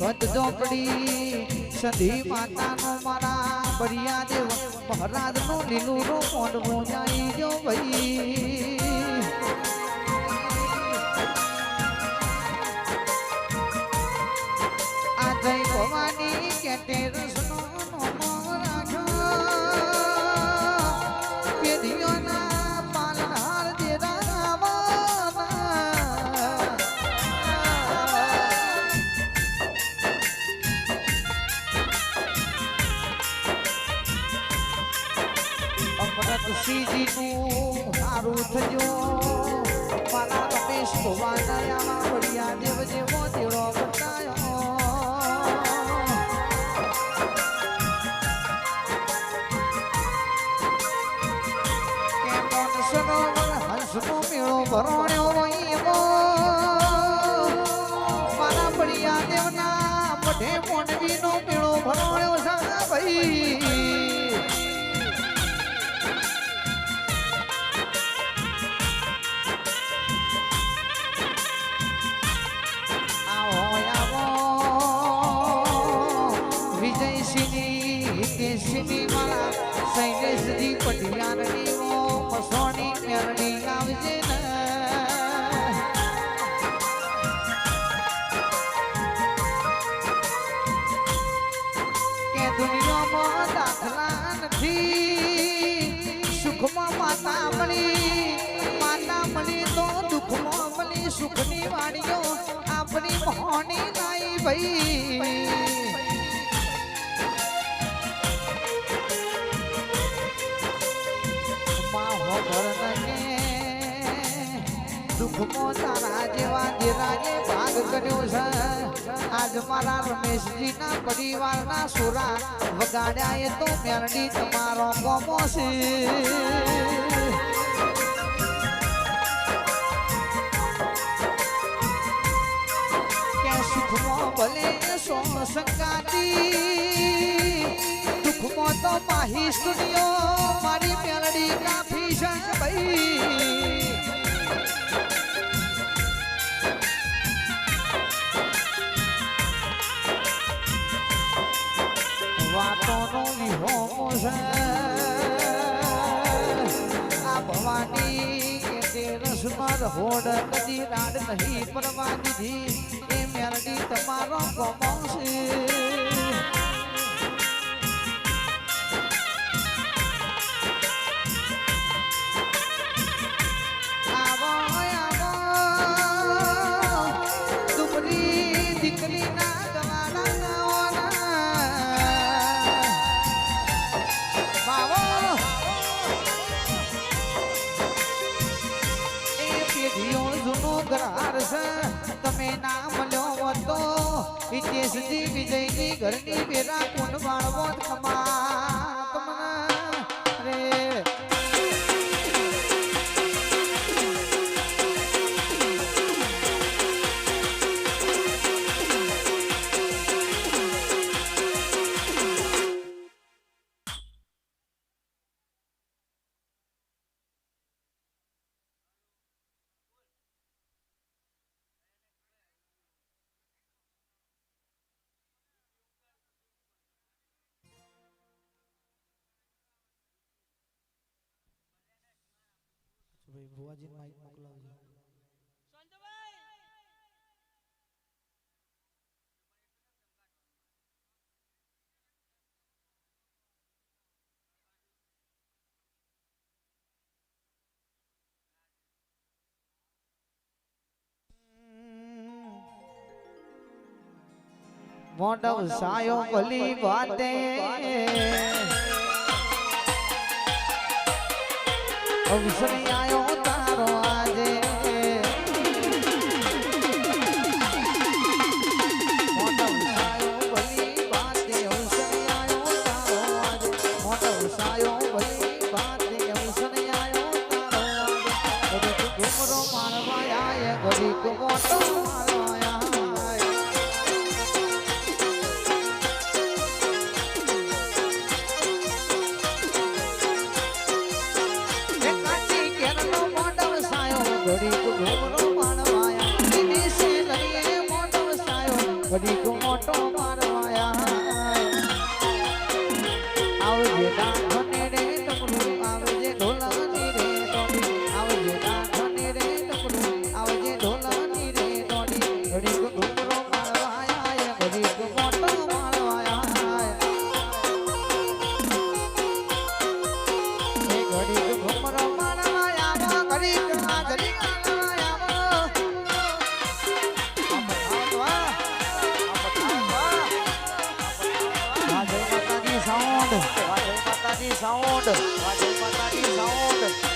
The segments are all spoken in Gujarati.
ભગત ઝોપડી સંધી માતાનો મારા બરિયા દેવ મહારાજનો લીલું રો મોઢ જાય જો ભાઈ આ જય ભવાની કેટે રસનો સીજીનું સારું થજો મારા રમેશ ભવાના બળિયા દેવ જેવો તેડો બતાયો કે મન સરોવર હંસનો મેળો ભરણ્યો એવો મારા બળિયા દેવના મઢે મોંડવીનો મેળો ભરણ્યો છે ભાઈ સિની મારા સૈલેશજી પટિયારની ઓ મસોની મેરડી આવજે ને કે દુનિયામાં દાખલા નથી સુખમાં માતા મળી તો દુઃખમાં મળી સુખની વાડીઓ આપણી મોહની નાઈ ભાઈ દુઃખમાં તારા જેવા ધીરાએ ભાગ કર્યો છે આજ મારા રમેશજીના પરિવારના સુરા વગાડ્યા એ તો મેરડી તમારો કોમો છે કે સુખમાં ભલે સો સંગાતી દુઃખમાં તો માહી સ્ટુડિયો મારી મેરડી કાફી છે ભાઈ વાતોનો વિહોમો છે આ ભવાની કે તે રસમાં હોડ કદી રાડ નહીં પરવા દીધી એ મેરડી તમારો ગમો છે તમે ના મળ્યો હતો વિજયજી વિજયની ઘરની વેરા કોણ વાળવો ખમા તમને રે ભાઈ ભુવાજી માઈક મોકલાવજો મોઢવ સાયો ભલી વાતે અવસરી આયો તારો આજે મોઢવ સાયો ભલી વાતે અવસરી આયો તારો આજે મોઢવ સાયો ભલી વાતે અવસરી આયો તારો આજે ઘુમરો મારવા આયે ઘડીક મોટો ઘડીક મોટો મારવાયા આવજે ડાખને રે ટમરું આવજે ઢોલાની રે ટોડી આવજે ડાખને રે ટમરું આવજે ઢોલાની રે ટોડી ઘડીક ઘૂમરો મારવાયા ઘડીક મોટો મારવાયા એ ઘડીક ઘૂમરો મારવાયા ઘડીક આ ઘડીક સાઉન્ડ જય માતાજી સાઉન્ડ જય માતાજી સાઉન્ડ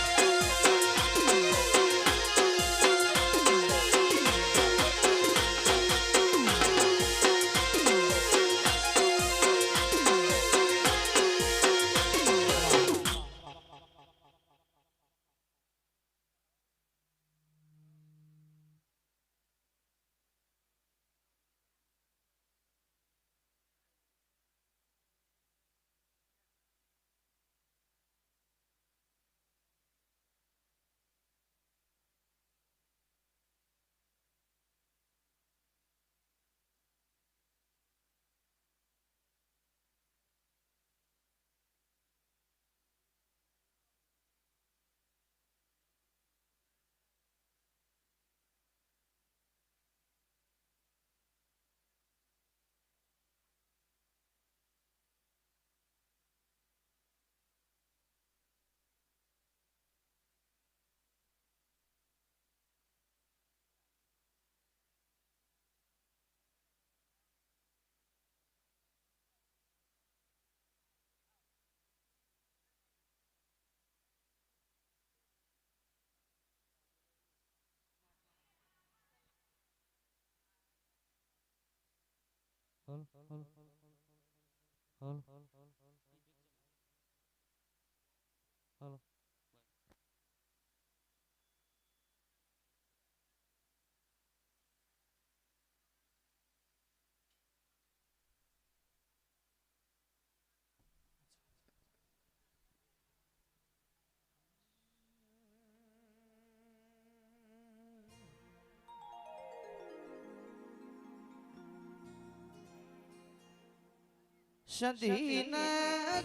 સદીન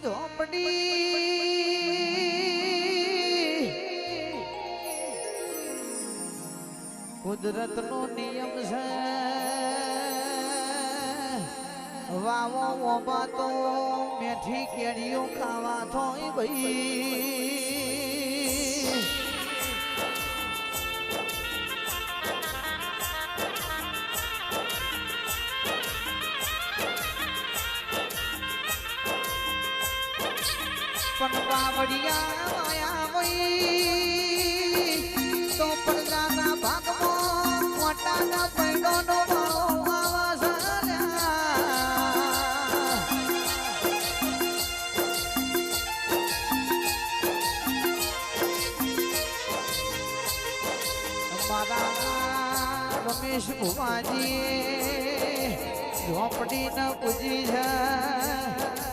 ઝોપડી કુદરત નો નિયમ છે વાવો ઓબા તો મેઠી કેરીઓ ખાવા થોય ભાઈ પણ બાવડિયા માયા વઈ તો પડદાના ભાગમાં મોટાના પૈડોનો માળો મારા રમેશ ભુવાજી ઝોપડી ન પૂજી છે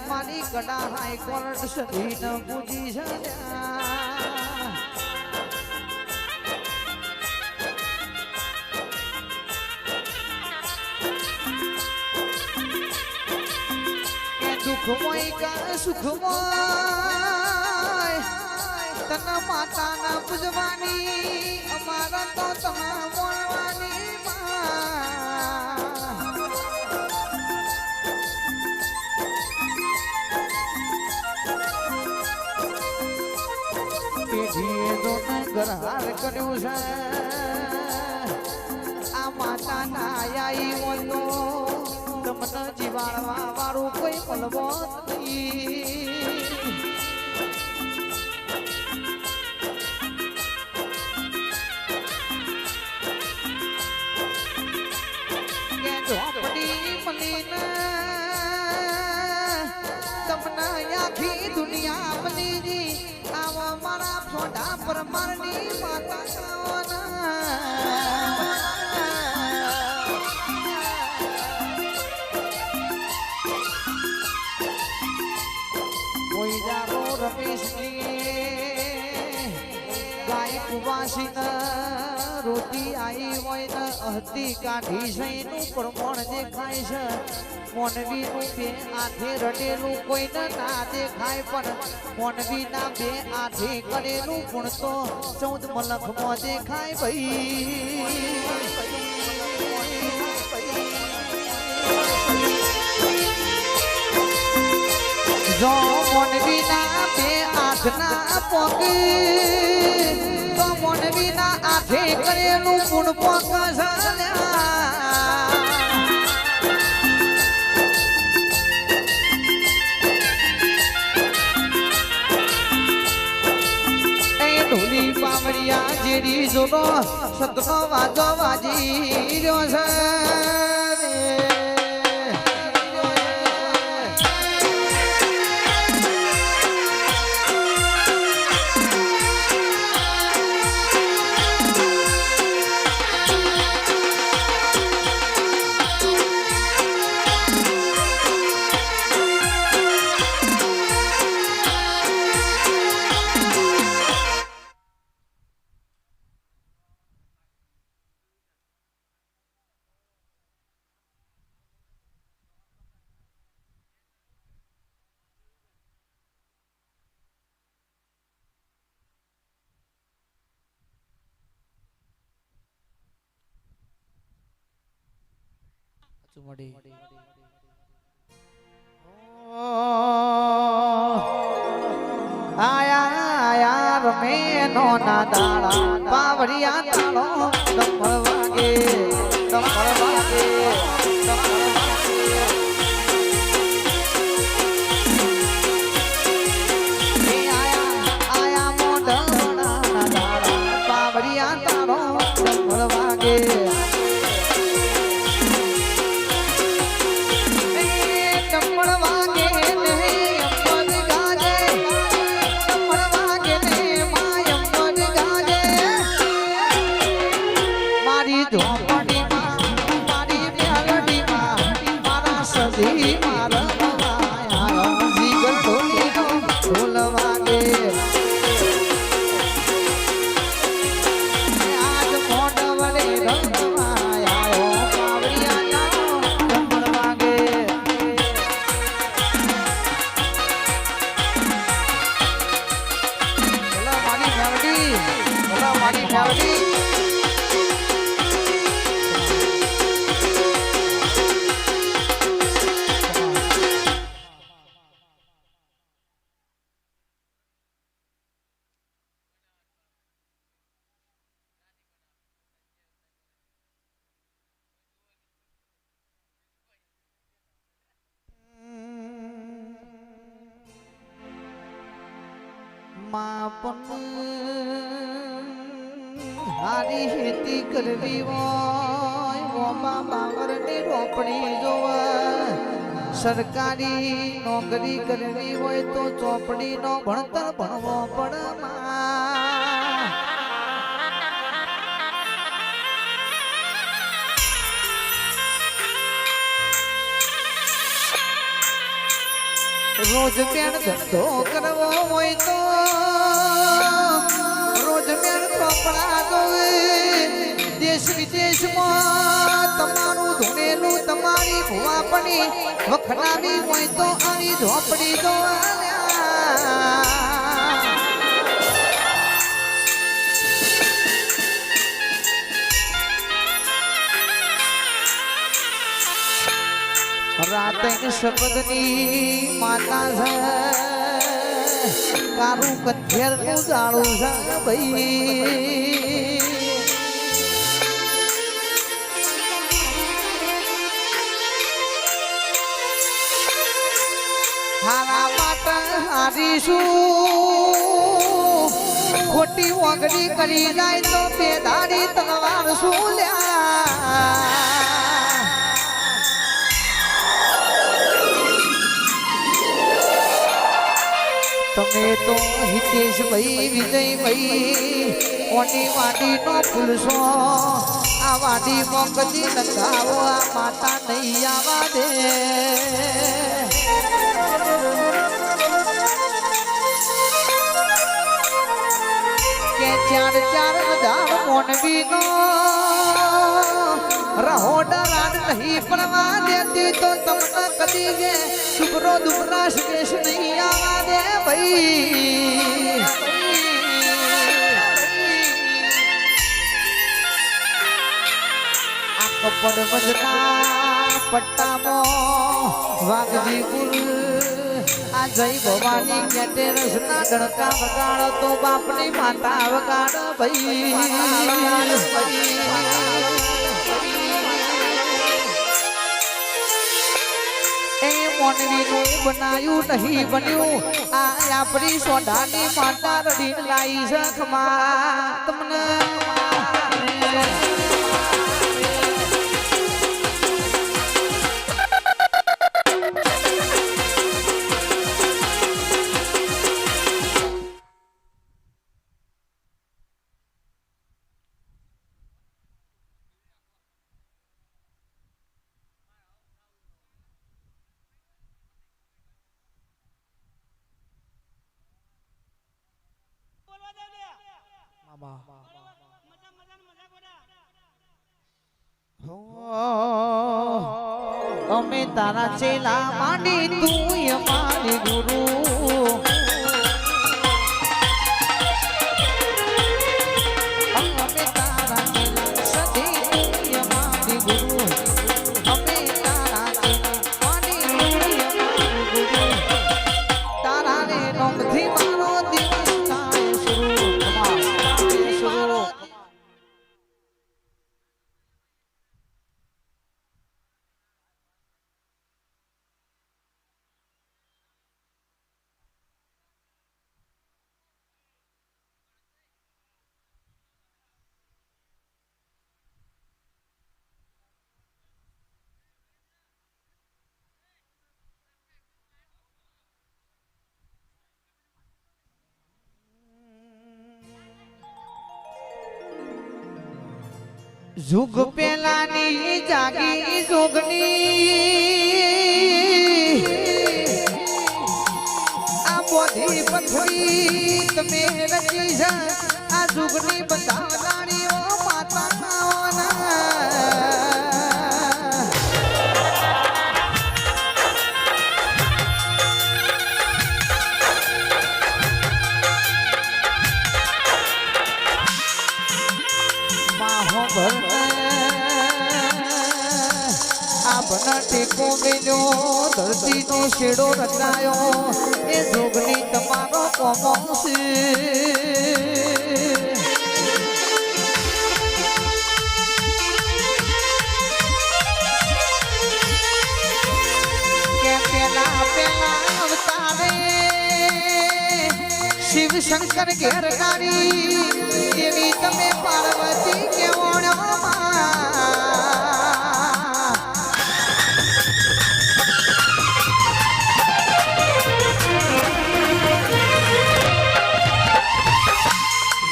મારી કડા હાઈકોર્ટ સધી ન પૂજી છે દુઃખમય કા સુખમય તને માતાના પૂજવાની અમારા તો તમે મળવાની પેઢીએ તો ઘરહાર કર્યું છે આ માતાના આઈ હોય તો તમને જીવાડવા વાળું કોઈ મળવો નહીં કે ઝોપડી મળીને તમને આખી દુનિયા મળી આવા મારા ફોટા પર મારની માતા રમેશજી ગાય કુવાસી રોટી આવી હોય ને હતી કાઢી છે એનું પ્રમાણ દેખાય છે મોનવીનું બે આધે રડેલું કોઈને ના દેખાય પણ મોનવીના બે આધે કરેલું ગુણ તો 14 મલખમાં દેખાય ભાઈ જો મોનવીના બે આંખના પોકી તો મોનવીના આંખે કરેલું ગુણ પોક ઢોલી પાવડિયા જેડી જોડો સતનો વાજો વાજી રહ્યો છે ચુમડી આયા આયા રમે નો ના દાડા પાવડિયા તાળો ડમળ વાગે ડમળ વાગે આયા આયા મોઢા ના દાડા પાવડિયા તાળો ડમળ વાગે હારી ખેતી કરવી હોય ઓમાં બાવરની રોપણી જોવા સરકારી નોકરી કરવી હોય તો ચોપડીનો ભણતર ભણવો પડે રોજ મેળ ધંધો કરવો હોય તો રોજ મેળ ચોપડા જોવે દેશ વિદેશમાં તમારું ધૂણેલું તમારી ભુવાપણી વખણાવી હોય તો આવી ઝોપડી જોવા રાતે શબ્દની માતા છે કારું કથેર નું જાળું છે ભાઈ હારા માટે હારીશું ખોટી ઓગળી કરી જાય તો બે દાડી તલવાર શું લ્યા તમે તો હિતેશ ભાઈ વિજય ભાઈ ઓની વાડી નો ફૂલશો આ વાડી મોકલી લગાવો આ માતા નહીં આવા દે કે ચાર ચાર હજાર મોનવી નો રહોડા રાડ નહીં પડવા દેતી તો તમને કદી કે શુભરો દુબરા શકેશ નહીં આવા દે ભાઈ આ કપડ વજના પટ્ટામાં વાઘજી ગુલ આ જય ભવાની કેટે રસના ડણકા વગાડો તો બાપની માતા વગાડ ભાઈ એ મોનવીનું બનાયું નહીં બન્યું આ આપણી સોડાની માતા રડી લાઈ શખમાં તમને અમે તારા ચેલા માંડી તું અમારી ગુરુ અમે તારા ચેલા સદી તું અમારી ગુરુ અમે તારા ચેલા માંડી તું અમારી ગુરુ તારા રે નોમથી મારો દિવસ થાય શરૂ जुग पेलानी जागी जोगनी आ बोधी पथरी तमे रची जा आ जुगनी बंधावदाणीओ माताओना टेको मिलो धरती नो शेड़ो रचायो ए जोगनी तमारो कोमोसी के पेला पेला अवतारे शिव शंकर घेर गाड़ी देवी तमे पार्वती के ओणो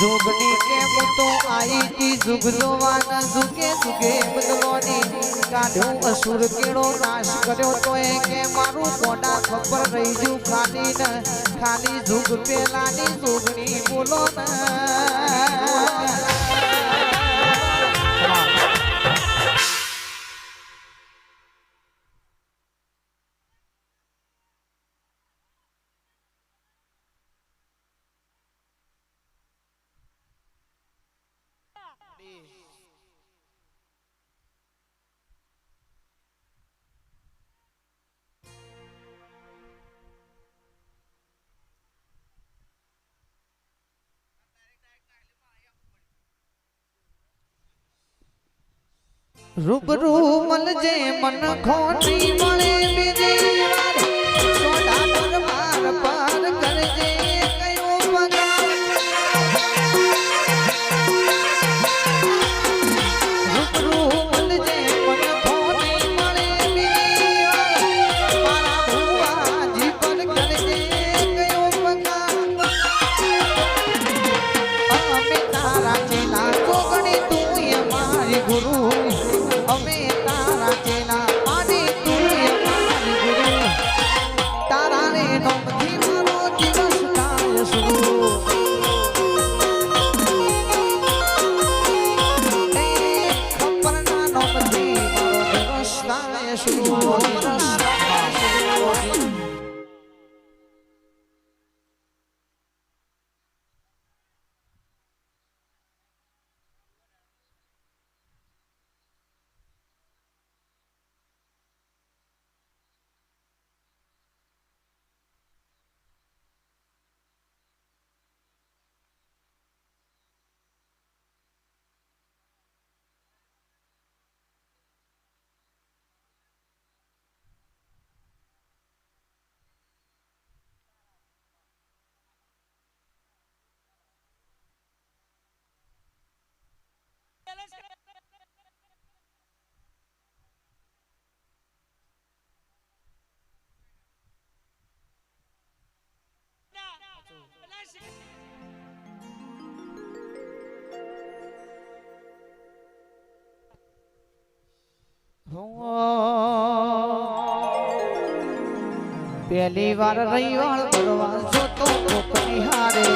जोगनी के मुतो आई थी जुग जोवाना जुगे जुगे बदलोनी काढो असुर केड़ो नाश कर्यो तो ए के मारू कोडा खबर रही जू खाली न खाली जुग पेलानी जोगनी बोलो न रूबरू मल जे मन खोटी मले बीजी वार सोडा दरबार पार कर जे कयो पगार रूबरू मल जे मन खोटी मले बीजी वार मारा भुआ जी पर कर जे कयो पगार अमे तारा चेला जोगणी तू हमारी गुरु અમે તારા ચેલા પાડી તું અમારી નારાયણ શ્રી પહેલી વાર રવિવાર કરવા જોતો કોકની હારે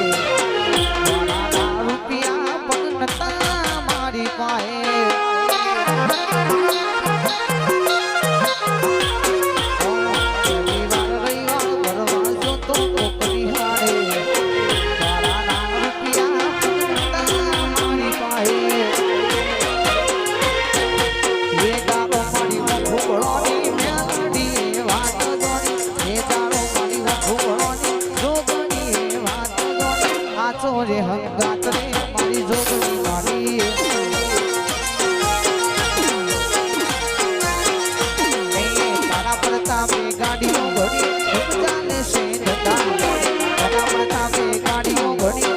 મારા રૂપિયા પગ નતા મારી પાસે પહેલી વાર રવિવાર કરવા જોતો કોકની હારે મારા રૂપિયા પગ નતા મારી પાસે એ ગાબો મારી ભૂગળોની મેલડી વાત રે હંગાત રે મારી જોગણી મારી તારા પ્રતાપે ગાડીઓ ઘડી ચાલે છે ધંધા તારા પ્રતાપે ગાડીઓ ઘડી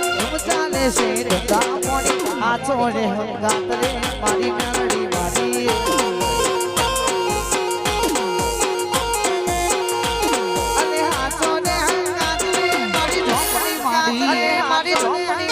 ચાલે છે ધંધા મોડી આચો રે હંગાત રે મારી મેલડી મારી અરે આચો રે હંગાત રે મારી જોગણી મારી મારી જોગણી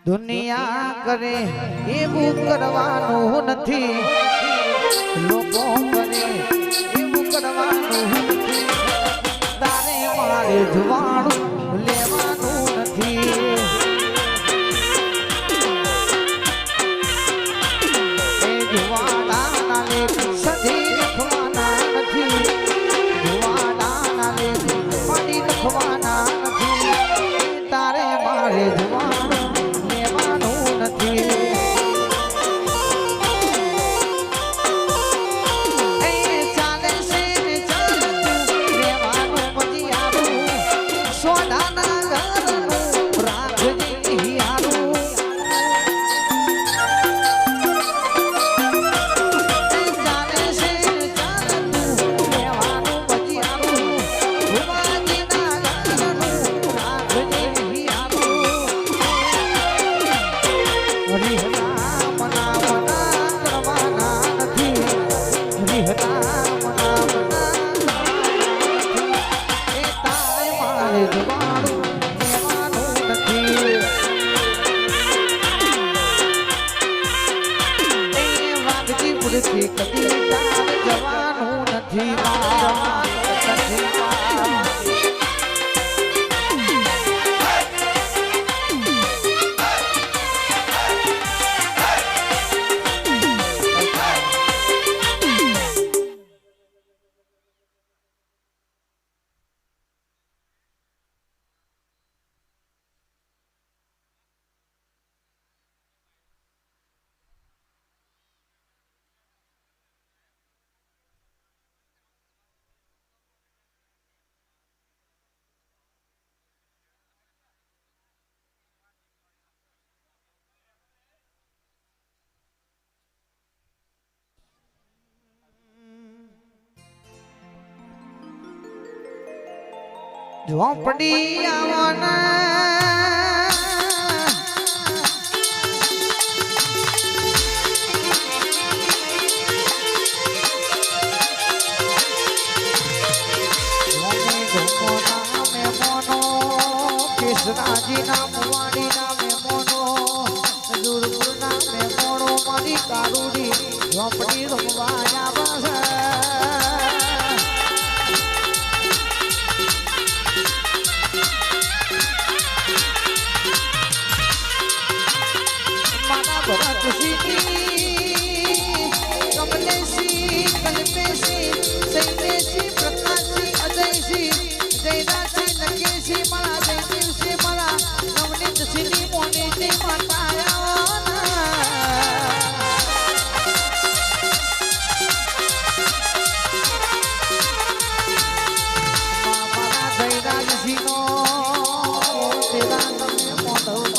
દુનિયા કરે એવું કરવાનું નથી, લોકો કરે એવું કરવાનું નથી, તારે મારે જવાનું લેવાનું નથી. એ જુવાના લેખ સધી લખવાના નથી, જુવાના લેખ પાડી લખવાના નથી. મારે જવાનું લેવાનું નથી કદી તાર જવાનું નથી ઝોપડી આવવાના કૃષ્ણાજી ના મુવાડી ના મેમોનો દુર્ગુર ના મેમોનો મારી કારુડી ઝોપડી રમવા આવે કમલેશી કલ્પેશી સૈલેશી પ્રકાશી અજયશી જયરાશી નકેશી મારા જયદેવશી મારા નવનીત સિંહ મોની માતા મારા જયરાજસિંહ નો તેરા તમે મોઢો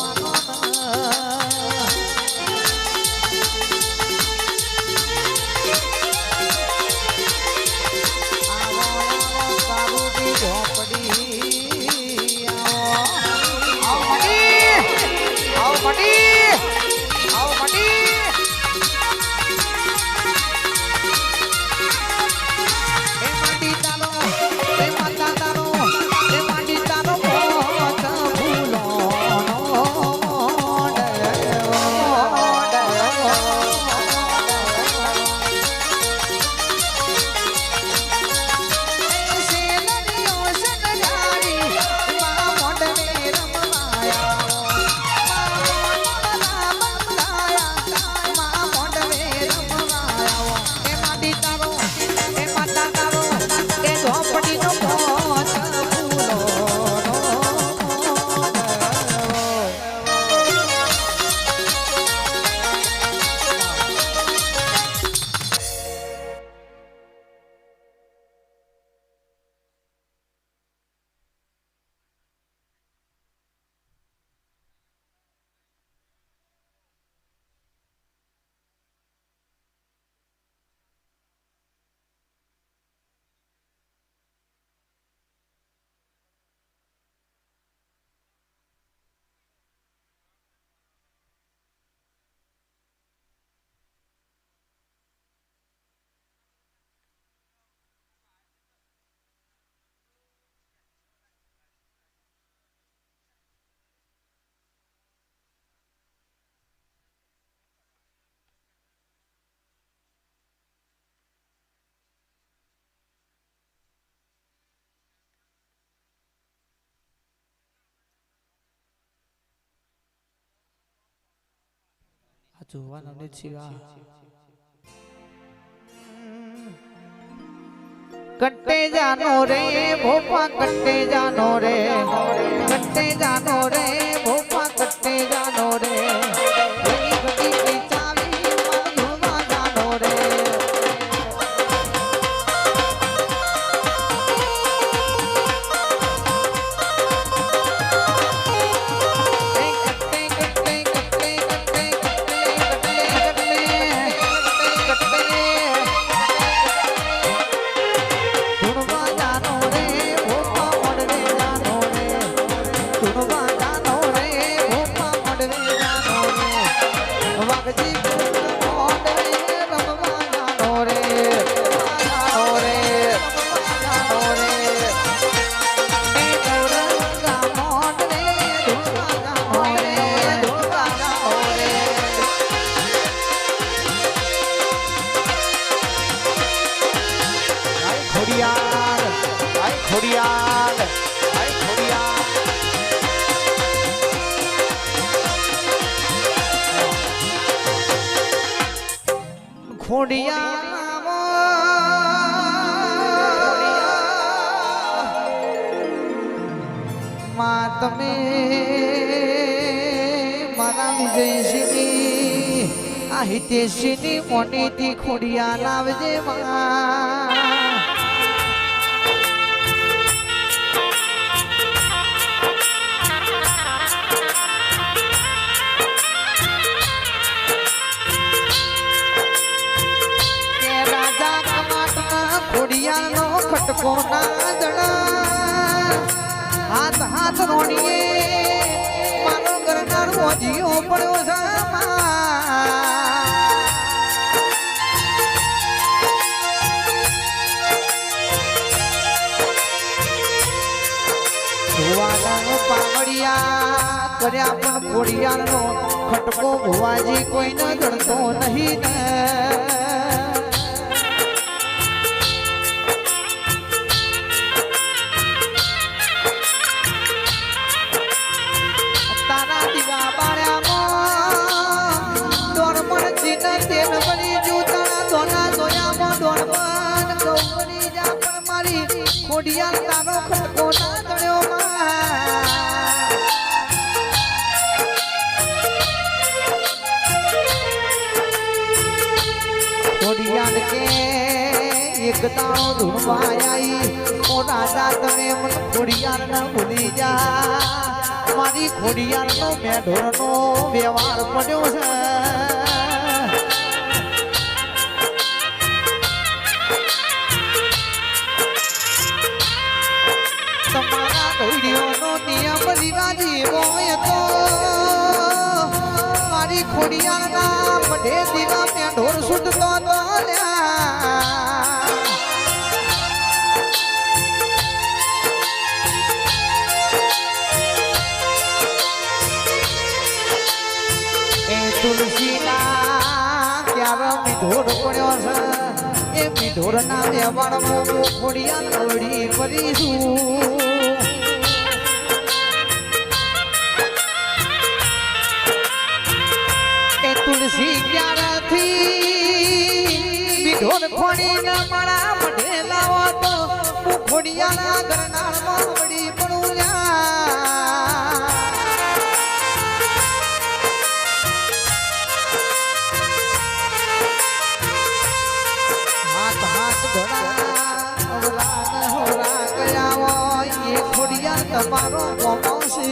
જોવાનો ને છીવા कट्टे जानो रे भोपा कट्टे जानो रे भोपा જાનો રે ઘડી ઘડી કી ચાવી ધૂણવા જાનો રે માં તમે મારા વિજયસિંહની આ હિતેશની મોટીથી ખોડિયા લાવજે માં ખોડિયાનો ખટકો ના જણા હાથ હાથ રોણીએ મારો ઘરનાર મોજીઓ પડ્યો છે પાવડિયા કર્યા પણ ખોડિયાનો ખટકો ભુવાજી કોઈને જડતો નહીં ને ખોડિયાર તારો ખટકો ના તળ્યો ખોડિયાર કે એક તારો ધૂણવા આવી ઓ રાજા તમે મને ખોડિયાર ના ભૂલી જા મારી ખોડિયાર નો મેઢોર નો વ્યવહાર પડ્યો છે નિયમ રીવાજી હોય તો મારી ખોડિયાર ના મઢે દીવા મેં ઢોર છૂટતો તો એ તુલસીના ક્યારે મીઢોર પડ્યો છે એ મીઢોર ના વ્યવહાર ખોડિયાર નવડી કરીશું તુલસી ક્યારથી બીઢોર ખોડી ના મારા મઢે લાવો તો હું ખોડિયાના ઘરનાર વળી પડું હાથ હાથ ઘોડા હોરા ગયા હોય એ ખોડિયા તમારો પમાવશે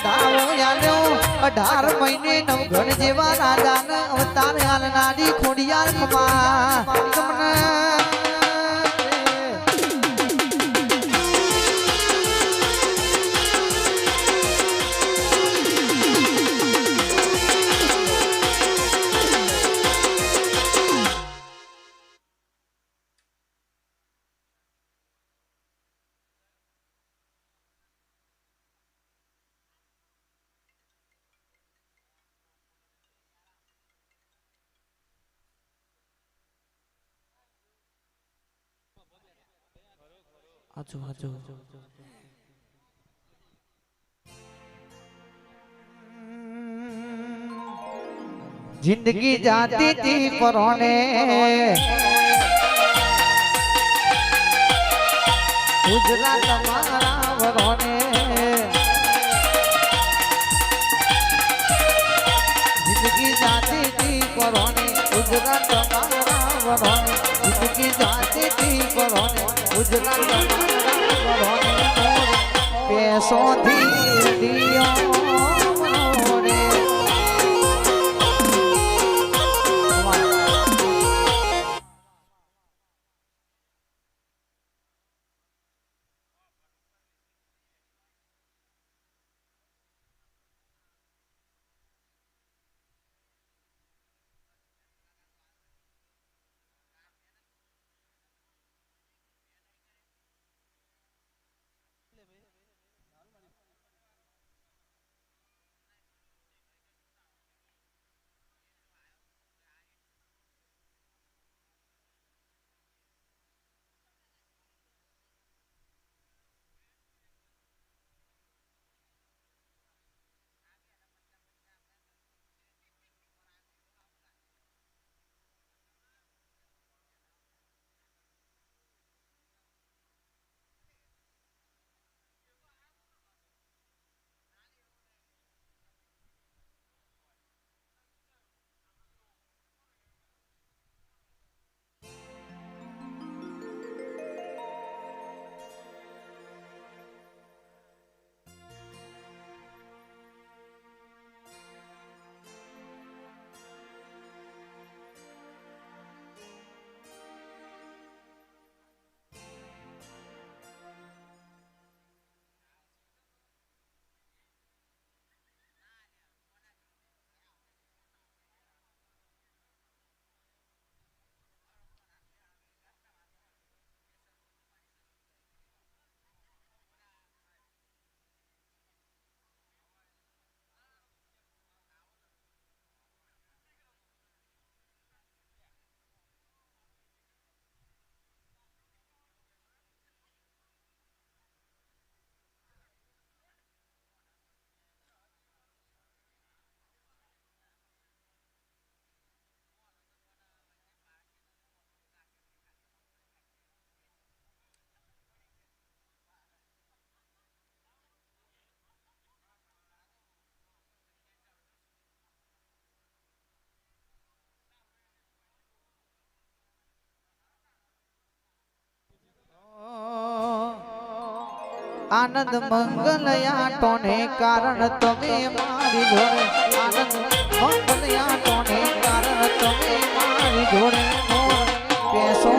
ધાવો આવ્યો 18 મહિને નવઘણ જેવા રાજાના અવતાર હાલનારી ખોડિયાર હાજો હાજો जिंदगी जाती थी परोने ગુજરાત મારા વરોને જિંદગી જાતી પરોને ગુજરાત મારા વરોને જિંદગી જાતી પરોને ગુજરાત મારા વરોને પેસોથી દિયો આનંદ મંગલયા ટોને કારણ તમે મારી જોડે આનંદ મંગલયા ટોને કારણ તમે મારી જોડે પેસો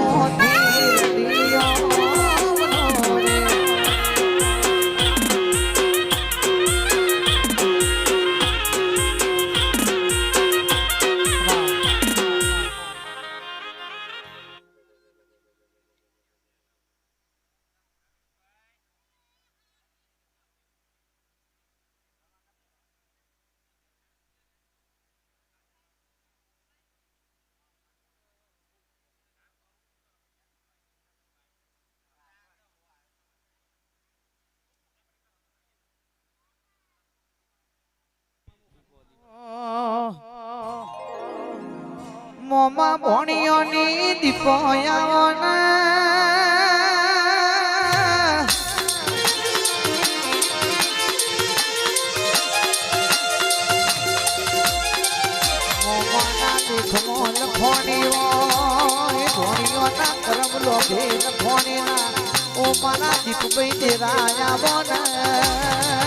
મોમાં ભોણિયોની દીપોયાઓના મોમાના દુઃખમો લખોણીઓ ભોણિયોના કરમ લોભે લખોણીના ઓ મારા દીપભાઈ દેરાયા બોના